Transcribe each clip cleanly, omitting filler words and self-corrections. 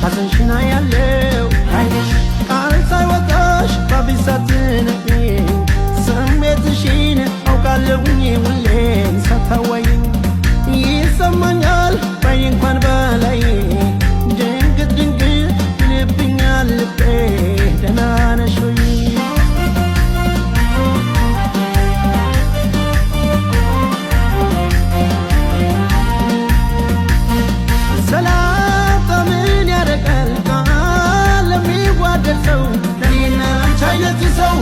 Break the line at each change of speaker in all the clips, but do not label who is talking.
ሐዘንሽን አያለው አይሽ ቃል ሳይወጣሽ ባቢሳትንኝ ስሜትሽን አውቃለሁኝ ሁሌም ሳታዋይኝ ይሰማኛል ባይ እንኳን በላይ ድንግጥ ድንግጥ ይልብኛል ልቤ ደህና ነሽ ወይ ሰላምታ ምን ያደርጋል ቃል ለሚዋደድ ሰው ለኔና አንቺ አይነት ሰው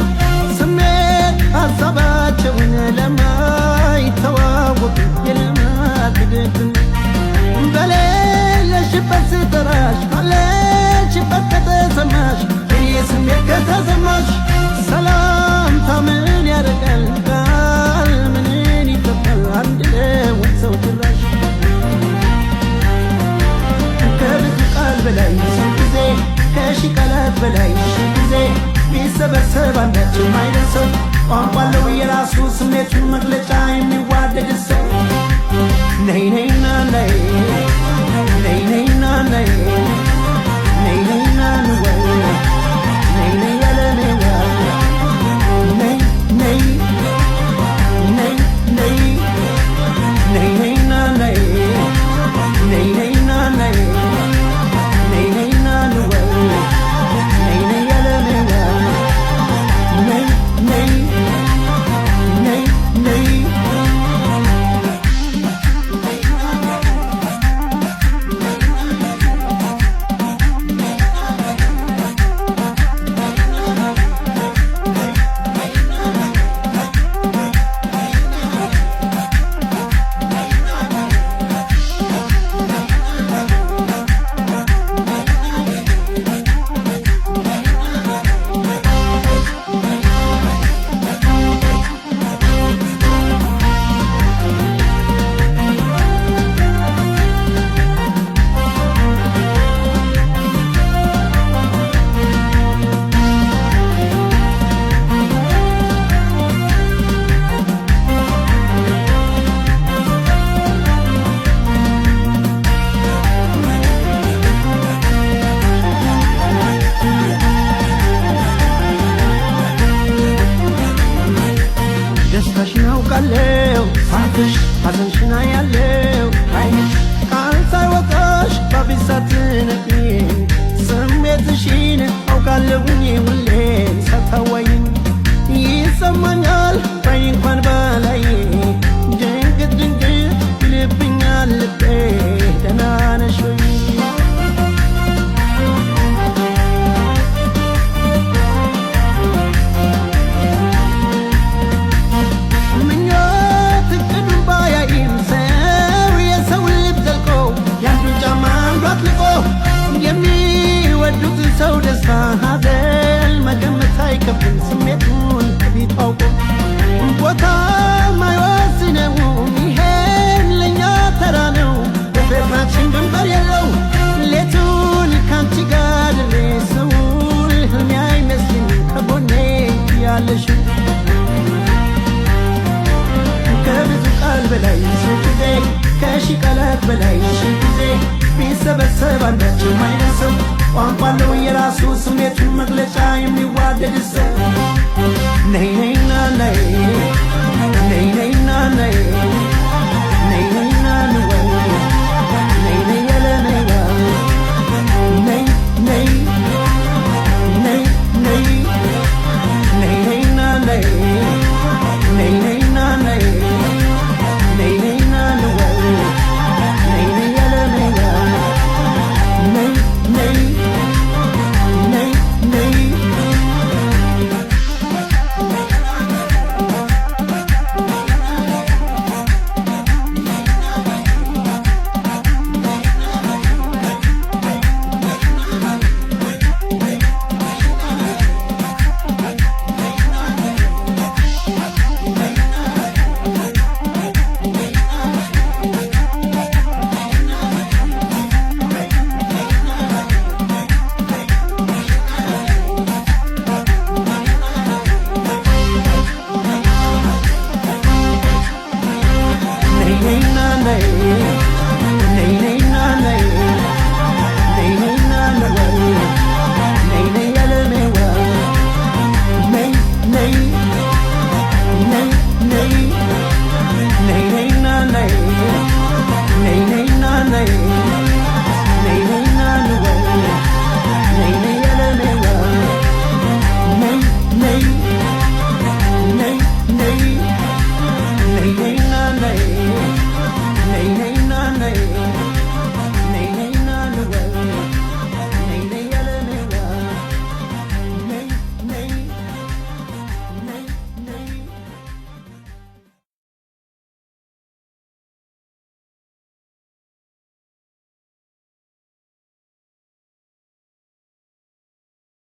ስሜት ሀሳባቸውን ለማይተዋወቅ የልማት ግድግን በሌለሽበት ስጠራሽ ካለሽበት ከተሰማሽ የኔ ስሜት ከተሰማሽ ሰላምታ ምን ያደርጋል ቃል ምንን ይጠጣል አንድ ለወት ሰው ጭራሽ ከብዙ ቃል በላይ ስንት ጊዜ ከሺ ቃላት በላይ ሺ ጊዜ ቢሰበሰብ አንዳችም አይደርሰው ቋንቋ አለው የራሱ ስሜቱን መግለጫ የሚዋደድ ሰው ነይ ነይና ነይ ነይ ነይና ነይ ነይ ነይና ንወይ ነይ ነይ ያለኔዋ ነይ ነይ ነይ ነይ ነይ ነይና ነይ ነይ ነይና ነይ ነይ ነይና ንወይ ነይ ነይ ያለኔዋ ነይ ነይ ነይ ነይ ደስታሽን አውቃለው ሳትሽ ሐዘንሽን አያለው አይሽ ቃል ሳይወጣሽ ባቢሳትንኝ ስሜትሽን አውቃለሁኝ ሁሌም ሳታዋይኝ ይሰማኛል ባይ እንኳን በላይ ድንግጥ ድንግጥ ይልብኛል ልቤ ደህና ነሽ ወይ የሚወዱት ሰው ደስታ ሐዘን መገመት አይከብድም ስሜቱን ቢታውቁ ቦታ ማይወስነው ይሄን ለኛ ተራ ነው በፍቅራችን ድንበር የለው ሌቱን ካንቺ ጋር ድሬ ሰውን ህልሜ አይመስልም ከጎኔ ያለሽ ከብዙ ቃል በላይ ሺ ጊዜ ከሺ ቃላት በላይ ሺ ጊዜ ቢሰበሰብ አንዳችም አይደርሰው ቋንቋ አለው የራሱ ስሜቱን መግለጫ የሚዋደድ ሰው ነይ ነይና ነይ ነይ ነይና ነይ